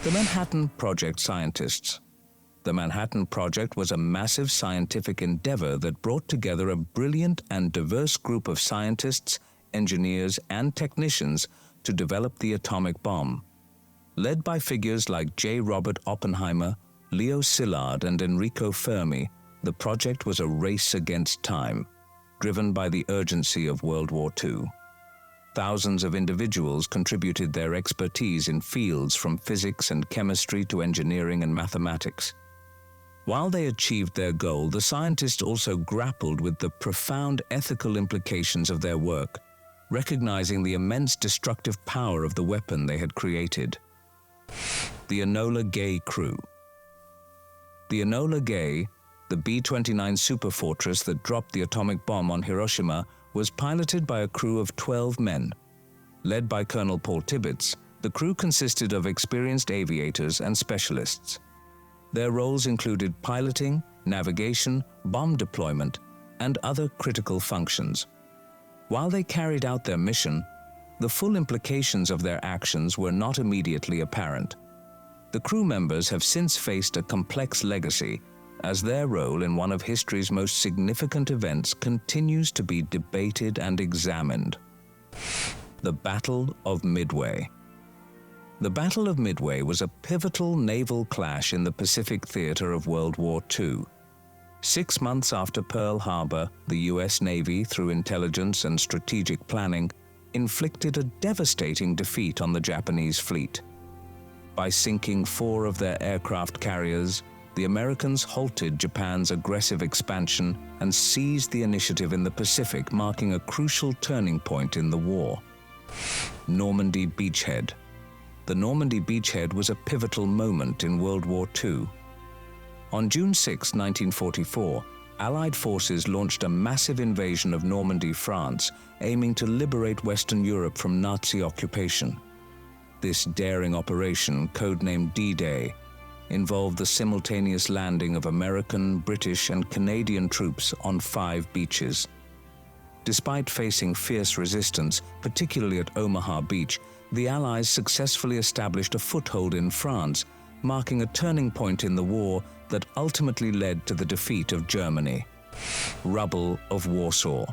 The Manhattan Project scientists. The Manhattan Project was a massive scientific endeavor that brought together a brilliant and diverse group of scientists, engineers, and technicians to develop the atomic bomb. Led by figures like J. Robert Oppenheimer, Leo Szilard, and Enrico Fermi, the project was a race against time, driven by the urgency of World War II. Thousands of individuals contributed their expertise in fields from physics and chemistry to engineering and mathematics. While they achieved their goal, the scientists also grappled with the profound ethical implications of their work, recognizing the immense destructive power of the weapon they had created. The Enola Gay crew. The Enola Gay, the B-29 superfortress that dropped the atomic bomb on Hiroshima, was piloted by a crew of 12 men. Led by Colonel Paul Tibbets, the crew consisted of experienced aviators and specialists. Their roles included piloting, navigation, bomb deployment, and other critical functions. While they carried out their mission, the full implications of their actions were not immediately apparent. The crew members have since faced a complex legacy, as their role in one of history's most significant events continues to be debated and examined. The Battle of Midway. The Battle of Midway was a pivotal naval clash in the Pacific theater of World War II. 6 months after Pearl Harbor, the U.S. Navy, through intelligence and strategic planning, inflicted a devastating defeat on the Japanese fleet. By sinking 4 of their aircraft carriers, the Americans halted Japan's aggressive expansion and seized the initiative in the Pacific, marking a crucial turning point in the war. Normandy beachhead. The Normandy beachhead was a pivotal moment in World War II. On June 6, 1944, Allied forces launched a massive invasion of Normandy, France, aiming to liberate Western Europe from Nazi occupation. This daring operation, codenamed D-Day, involved the simultaneous landing of American, British, and Canadian troops on 5 beaches. Despite facing fierce resistance, particularly at Omaha Beach, the Allies successfully established a foothold in France, marking a turning point in the war that ultimately led to the defeat of Germany. Rubble of Warsaw.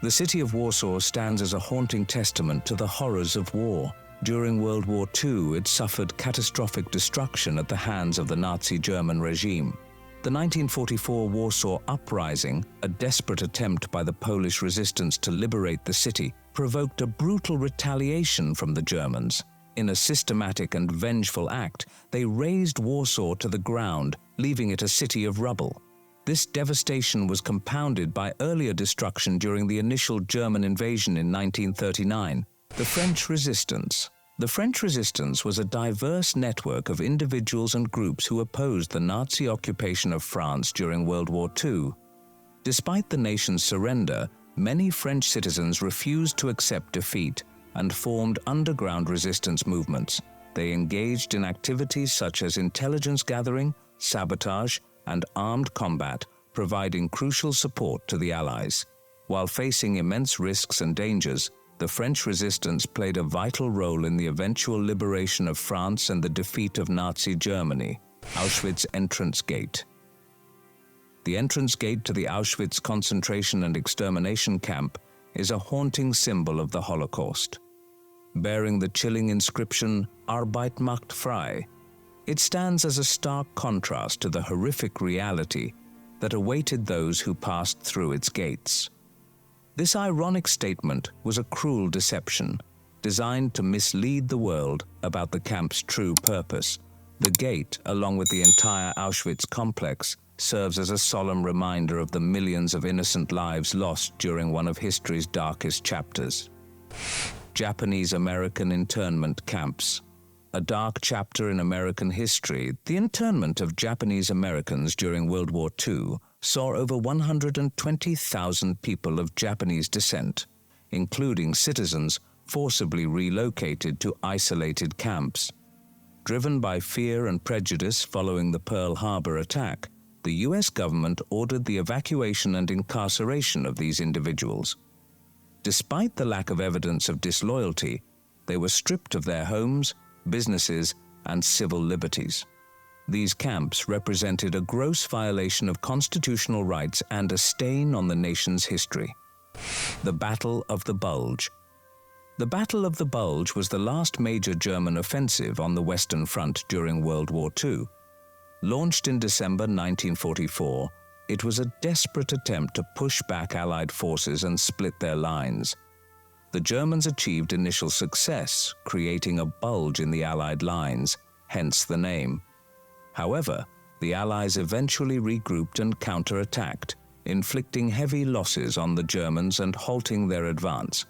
The city of Warsaw stands as a haunting testament to the horrors of war. During World War II, it suffered catastrophic destruction at the hands of the Nazi German regime. The 1944 Warsaw Uprising, a desperate attempt by the Polish resistance to liberate the city, provoked a brutal retaliation from the Germans. In a systematic and vengeful act, they razed Warsaw to the ground, leaving it a city of rubble. This devastation was compounded by earlier destruction during the initial German invasion in 1939. The French Resistance. The French Resistance was a diverse network of individuals and groups who opposed the Nazi occupation of France during World War II. Despite the nation's surrender, many French citizens refused to accept defeat and formed underground resistance movements. They engaged in activities such as intelligence gathering, sabotage, and armed combat, providing crucial support to the Allies. While facing immense risks and dangers, the French resistance played a vital role in the eventual liberation of France and the defeat of Nazi Germany. Auschwitz Entrance Gate. The entrance gate to the Auschwitz concentration and extermination camp is a haunting symbol of the Holocaust. Bearing the chilling inscription, Arbeit macht frei, it stands as a stark contrast to the horrific reality that awaited those who passed through its gates. This ironic statement was a cruel deception, designed to mislead the world about the camp's true purpose. The gate, along with the entire Auschwitz complex, serves as a solemn reminder of the millions of innocent lives lost during one of history's darkest chapters. Japanese-American internment camps. A dark chapter in American history, the internment of Japanese Americans during World War II saw over 120,000 people of Japanese descent, including citizens, forcibly relocated to isolated camps. Driven by fear and prejudice following the Pearl Harbor attack, the U.S. government ordered the evacuation and incarceration of these individuals. Despite the lack of evidence of disloyalty, they were stripped of their homes, businesses, and civil liberties. These camps represented a gross violation of constitutional rights and a stain on the nation's history. The Battle of the Bulge. The Battle of the Bulge was the last major German offensive on the Western Front during World War II. Launched in December 1944, it was a desperate attempt to push back Allied forces and split their lines. The Germans achieved initial success, creating a bulge in the Allied lines, hence the name. However, the Allies eventually regrouped and counterattacked, inflicting heavy losses on the Germans and halting their advance.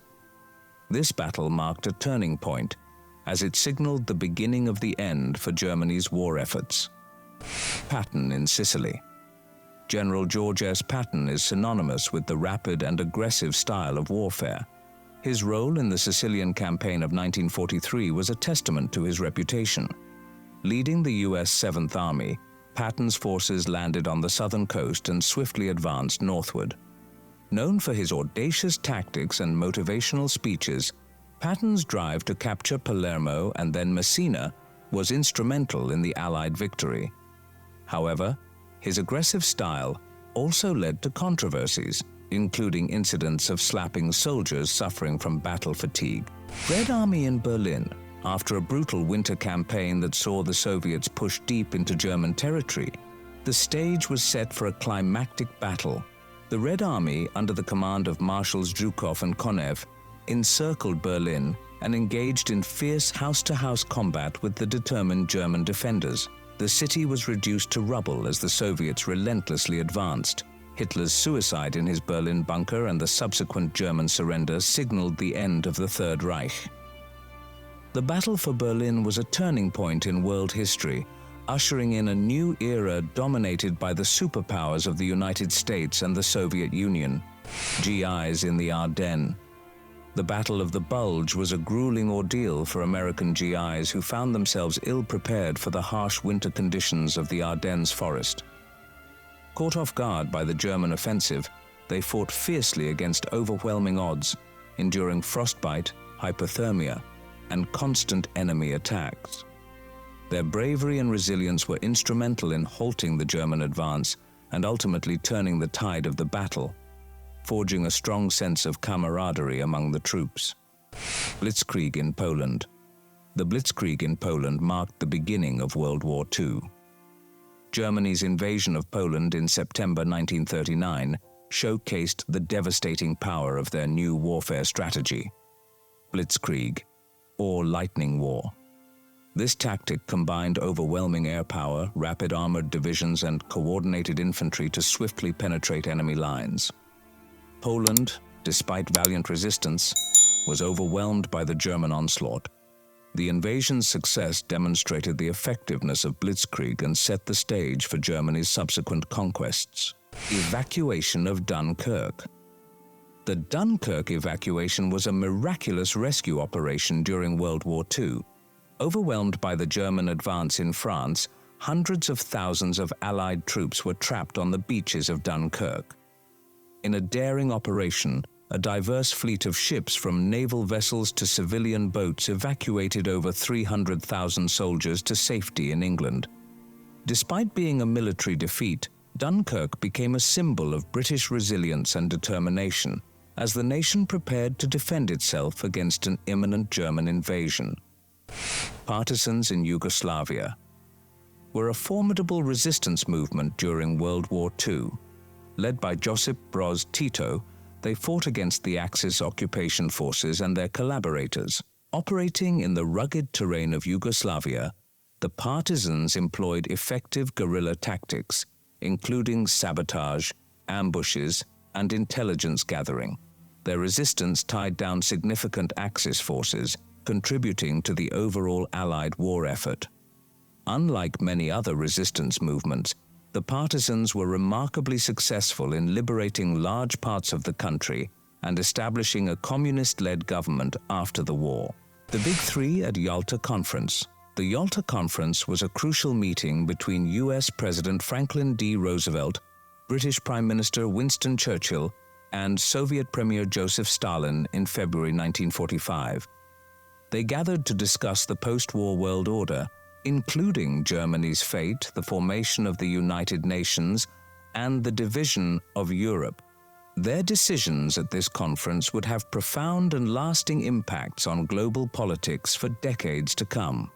This battle marked a turning point, as it signaled the beginning of the end for Germany's war efforts. Patton in Sicily. General George S. Patton is synonymous with the rapid and aggressive style of warfare. His role in the Sicilian campaign of 1943 was a testament to his reputation. Leading the U.S. 7th Army, Patton's forces landed on the southern coast and swiftly advanced northward. Known for his audacious tactics and motivational speeches, Patton's drive to capture Palermo and then Messina was instrumental in the Allied victory. However, his aggressive style also led to controversies, including incidents of slapping soldiers suffering from battle fatigue. Red Army in Berlin. After a brutal winter campaign that saw the Soviets push deep into German territory, the stage was set for a climactic battle. The Red Army, under the command of Marshals Zhukov and Konev, encircled Berlin and engaged in fierce house-to-house combat with the determined German defenders. The city was reduced to rubble as the Soviets relentlessly advanced. Hitler's suicide in his Berlin bunker and the subsequent German surrender signaled the end of the Third Reich. The Battle for Berlin was a turning point in world history, ushering in a new era dominated by the superpowers of the United States and the Soviet Union. GIs in the Ardennes. The Battle of the Bulge was a grueling ordeal for American GIs who found themselves ill-prepared for the harsh winter conditions of the Ardennes forest. Caught off guard by the German offensive, they fought fiercely against overwhelming odds, enduring frostbite, hypothermia, and constant enemy attacks. Their bravery and resilience were instrumental in halting the German advance and ultimately turning the tide of the battle, forging a strong sense of camaraderie among the troops. Blitzkrieg in Poland. The Blitzkrieg in Poland marked the beginning of World War II. Germany's invasion of Poland in September 1939 showcased the devastating power of their new warfare strategy. Blitzkrieg, or lightning war. This tactic combined overwhelming air power, rapid armored divisions, and coordinated infantry to swiftly penetrate enemy lines. Poland, despite valiant resistance, was overwhelmed by the German onslaught. The invasion's success demonstrated the effectiveness of Blitzkrieg and set the stage for Germany's subsequent conquests. Evacuation of Dunkirk. The Dunkirk evacuation was a miraculous rescue operation during World War II. Overwhelmed by the German advance in France, hundreds of thousands of Allied troops were trapped on the beaches of Dunkirk. In a daring operation, a diverse fleet of ships from naval vessels to civilian boats evacuated over 300,000 soldiers to safety in England. Despite being a military defeat, Dunkirk became a symbol of British resilience and determination, as the nation prepared to defend itself against an imminent German invasion. Partisans in Yugoslavia were a formidable resistance movement during World War II. Led by Josip Broz Tito, they fought against the Axis occupation forces and their collaborators. Operating in the rugged terrain of Yugoslavia, the partisans employed effective guerrilla tactics, including sabotage, ambushes, and intelligence gathering. Their resistance tied down significant Axis forces, contributing to the overall Allied war effort. Unlike many other resistance movements, the partisans were remarkably successful in liberating large parts of the country and establishing a communist-led government after the war. The Big Three at Yalta Conference. The Yalta Conference was a crucial meeting between U.S. President Franklin D. Roosevelt, British Prime Minister Winston Churchill, and Soviet Premier Joseph Stalin in February 1945. They gathered to discuss the post-war world order including Germany's fate, the formation of the United Nations, and the division of Europe. Their decisions at this conference would have profound and lasting impacts on global politics for decades to come.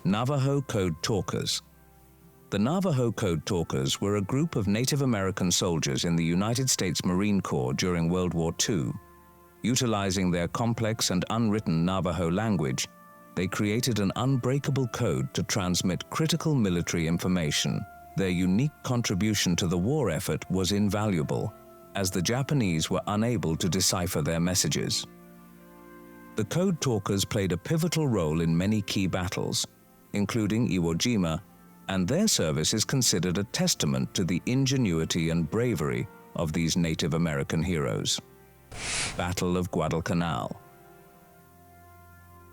Navajo Code Talkers. The Navajo Code Talkers were a group of Native American soldiers in the United States Marine Corps during World War II. Utilizing their complex and unwritten Navajo language, they created an unbreakable code to transmit critical military information. Their unique contribution to the war effort was invaluable, as the Japanese were unable to decipher their messages. The Code Talkers played a pivotal role in many key battles, including Iwo Jima, and their service is considered a testament to the ingenuity and bravery of these Native American heroes. Battle of Guadalcanal.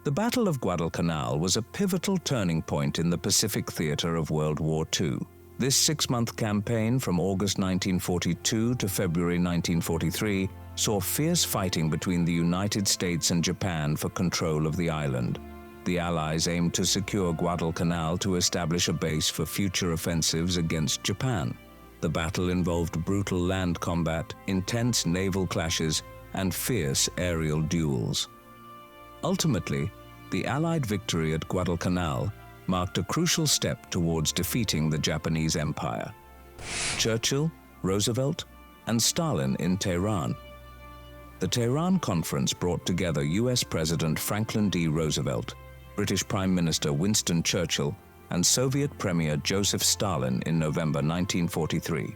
The Battle of Guadalcanal was a pivotal turning point in the Pacific theater of World War II. This six-month campaign from August 1942 to February 1943 saw fierce fighting between the United States and Japan for control of the island. The Allies aimed to secure Guadalcanal to establish a base for future offensives against Japan. The battle involved brutal land combat, intense naval clashes, and fierce aerial duels. Ultimately, the Allied victory at Guadalcanal marked a crucial step towards defeating the Japanese Empire. Churchill, Roosevelt, and Stalin in Tehran. The Tehran Conference brought together US President Franklin D. Roosevelt, British Prime Minister Winston Churchill, and Soviet Premier Joseph Stalin in November 1943.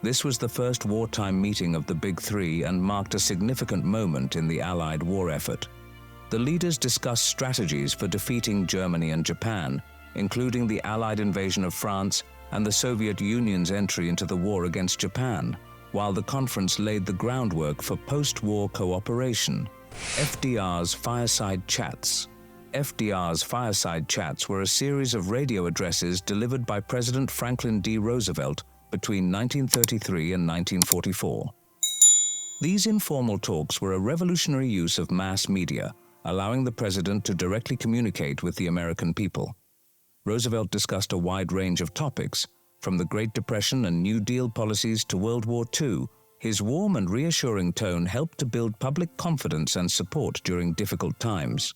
This was the first wartime meeting of the Big Three and marked a significant moment in the Allied war effort. The leaders discussed strategies for defeating Germany and Japan, including the Allied invasion of France and the Soviet Union's entry into the war against Japan, while the conference laid the groundwork for post-war cooperation. FDR's Fireside Chats. FDR's Fireside Chats were a series of radio addresses delivered by President Franklin D. Roosevelt between 1933 and 1944. These informal talks were a revolutionary use of mass media, allowing the president to directly communicate with the American people. Roosevelt discussed a wide range of topics, from the Great Depression and New Deal policies to World War II. His warm and reassuring tone helped to build public confidence and support during difficult times.